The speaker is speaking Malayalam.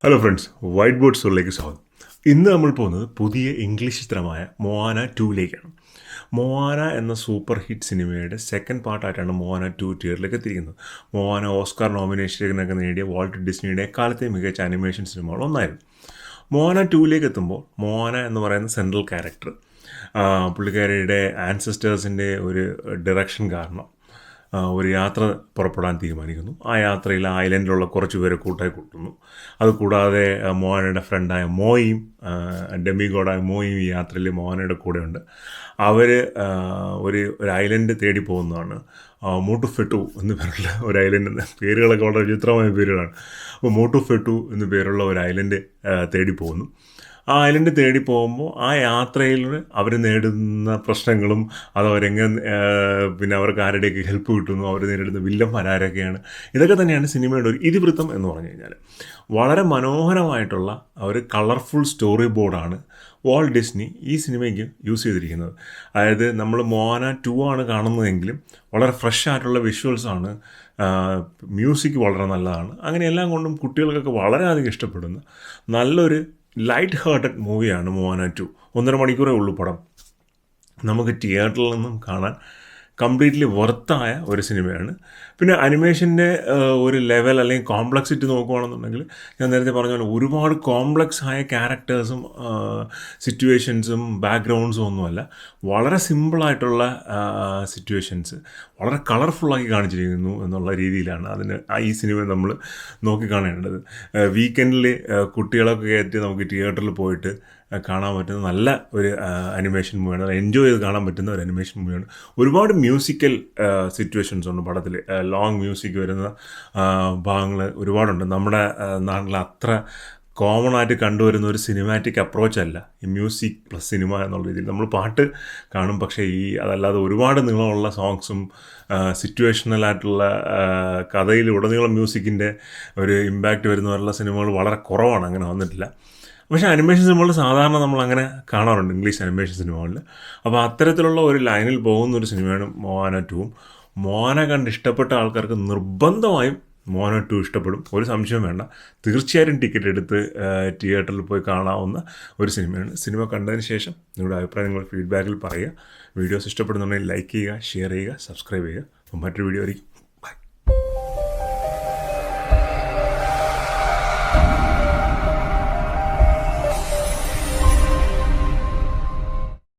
ഹലോ ഫ്രണ്ട്സ്, വൈറ്റ് ബോർഡ് സ്റ്റോറിലേക്ക് സ്വാഗതം. ഇന്ന് നമ്മൾ പോകുന്നത് പുതിയ ഇംഗ്ലീഷ് ചിത്രമായ മോവാന 2ലേക്കാണ്. മോവാന എന്ന സൂപ്പർ ഹിറ്റ് സിനിമയുടെ സെക്കൻഡ് പാർട്ടായിട്ടാണ് മോവാന 2 തിയേറ്ററിലേക്ക് എത്തിയിരിക്കുന്നത്. മോവാന ഓസ്കാർ നോമിനേഷനൊക്കെ നേടിയ വാൾട്ട് ഡിസ്നിയുടെ എക്കാലത്തെ മികച്ച അനിമേഷൻ സിനിമകൾ ഒന്നായിരുന്നു. മോവാന 2ലേക്ക് എത്തുമ്പോൾ മോവാന എന്ന് പറയുന്ന സെൻട്രൽ ക്യാരക്ടർ പുള്ളിക്കാരിയുടെ ആൻസസ്റ്റേഴ്സിൻ്റെ ഒരു ഡിറക്ഷൻ കാരണം ഒരു യാത്ര പുറപ്പെടാൻ തീരുമാനിക്കുന്നു. ആ യാത്രയിൽ ആ ഐലൻഡിലുള്ള കുറച്ച് പേരെ കൂട്ടായി കൂട്ടുന്നു. അതുകൂടാതെ മോഹനയുടെ ഫ്രണ്ടായ മോയും ഡെമിഗോഡായ മോയും ഈ യാത്രയിൽ മോഹനയുടെ കൂടെയുണ്ട്. അവർ ഒരു ഐലൻഡ് തേടി പോകുന്നതാണ്. മോട്ടു ഫെട്ടു എന്ന് പേരുള്ള ഒരു ഐലൻഡ്. പേരുകളൊക്കെ വളരെ വിചിത്രമായ പേരുകളാണ്. അപ്പോൾ മോട്ടു ഫെട്ടു എന്ന് പേരുള്ള ഒരു ഐലൻഡ് തേടി പോകുന്നു. ആ ഐലൻഡ് തേടി പോകുമ്പോൾ ആ യാത്രയിൽ അവർ നേടുന്ന പ്രശ്നങ്ങളും അതവരെങ്ങനെ പിന്നെ അവർക്ക് ആരുടെയൊക്കെ ഹെൽപ്പ് കിട്ടുന്നു, അവർ നേരിടുന്ന വില്ലന്മാരൊക്കെയാണ്, ഇതൊക്കെ തന്നെയാണ് സിനിമയുടെ ഒരു ഇതിവൃത്തം എന്ന് പറഞ്ഞു കഴിഞ്ഞാൽ. വളരെ മനോഹരമായിട്ടുള്ള ഒരു കളർഫുൾ സ്റ്റോറി ബോർഡാണ് വാൾട്ട് ഡിസ്നി ഈ സിനിമയ്ക്ക് യൂസ് ചെയ്തിരിക്കുന്നത്. അതായത് നമ്മൾ മോവാന 2 ആണ് കാണുന്നതെങ്കിലും വളരെ ഫ്രഷ് ആയിട്ടുള്ള വിഷ്വൽസാണ്, മ്യൂസിക് വളരെ നല്ലതാണ്. അങ്ങനെ എല്ലാം കൊണ്ടും കുട്ടികൾക്കൊക്കെ വളരെയധികം ഇഷ്ടപ്പെടുന്ന നല്ലൊരു ലൈറ്റ് ഹാർട്ടഡ് മൂവിയാണ് മോവാന 2. 1.5 മണിക്കൂറേ ഉള്ളൂ പടം. നമുക്ക് തിയേറ്ററിൽ നിന്നും കാണാൻ കംപ്ലീറ്റ്ലി വർത്തായ ഒരു സിനിമയാണ്. പിന്നെ അനിമേഷൻ്റെ ഒരു ലെവൽ അല്ലെങ്കിൽ കോംപ്ലക്സിറ്റി നോക്കുകയാണെന്നുണ്ടെങ്കിൽ ഞാൻ നേരത്തെ പറഞ്ഞ പോലെ ഒരുപാട് കോംപ്ലക്സ് ആയ ക്യാരക്ടേഴ്സും സിറ്റുവേഷൻസും ബാക്ക്ഗ്രൗണ്ട്സും ഒന്നുമല്ല. വളരെ സിമ്പിളായിട്ടുള്ള സിറ്റുവേഷൻസ് വളരെ കളർഫുള്ളാക്കി കാണിച്ചിരിക്കുന്നു എന്നുള്ള രീതിയിലാണ് ഈ സിനിമ നമ്മൾ നോക്കിക്കാണേണ്ടത്. വീക്കെൻഡിൽ കുട്ടികളൊക്കെ കയറ്റി നമുക്ക് തിയേറ്ററിൽ പോയിട്ട് കാണാൻ പറ്റുന്ന നല്ല ഒരു അനിമേഷൻ മൂവിയാണ്. എൻജോയ് ചെയ്ത് കാണാൻ പറ്റുന്ന ഒരു അനിമേഷൻ മൂവിയാണ്. ഒരുപാട് മ്യൂസിക്കൽ സിറ്റുവേഷൻസ് ഉണ്ട് പടത്തിൽ. ലോങ് മ്യൂസിക് വരുന്ന ഭാഗങ്ങൾ ഒരുപാടുണ്ട്. നമ്മുടെ നാട്ടിൽ അത്ര കോമൺ ആയിട്ട് കണ്ടുവരുന്ന ഒരു സിനിമാറ്റിക് അപ്രോച്ചല്ല ഈ മ്യൂസിക് പ്ലസ് സിനിമ എന്നുള്ള രീതിയിൽ. നമ്മൾ പാട്ട് കാണും, പക്ഷേ അതല്ലാതെ ഒരുപാട് നീളമുള്ള സോങ്സും സിറ്റുവേഷണലായിട്ടുള്ള കഥയിൽ ഉടനീളം മ്യൂസിക്കിൻ്റെ ഒരു ഇമ്പാക്റ്റ് വരുന്നവരുള്ള സിനിമകൾ വളരെ കുറവാണ്, അങ്ങനെ വന്നിട്ടില്ല. പക്ഷേ അനിമേഷൻ സിനിമകൾ സാധാരണ നമ്മൾ അങ്ങനെ കാണാറുണ്ട്, ഇംഗ്ലീഷ് അനിമേഷൻ സിനിമകളിൽ. അപ്പോൾ അത്തരത്തിലുള്ള ഒരു ലൈനിൽ പോകുന്ന ഒരു സിനിമയാണ് മോവാന 2. മോവാന കണ്ട് ഇഷ്ടപ്പെട്ട ആൾക്കാർക്ക് നിർബന്ധമായും മോവാന 2 ഇഷ്ടപ്പെടും, ഒരു സംശയം വേണ്ട. തീർച്ചയായും ടിക്കറ്റ് എടുത്ത് തിയേറ്ററിൽ പോയി കാണാവുന്ന ഒരു സിനിമയാണ്. സിനിമ കണ്ടതിന് ശേഷം നിങ്ങളുടെ അഭിപ്രായം നിങ്ങൾ ഫീഡ്ബാക്കിൽ പറയുക. വീഡിയോസ് ഇഷ്ടപ്പെടുന്നുണ്ടെങ്കിൽ ലൈക്ക് ചെയ്യുക, ഷെയർ ചെയ്യുക, സബ്സ്ക്രൈബ് ചെയ്യുക. അപ്പോൾ മറ്റൊരു വീഡിയോ ആയിരിക്കും.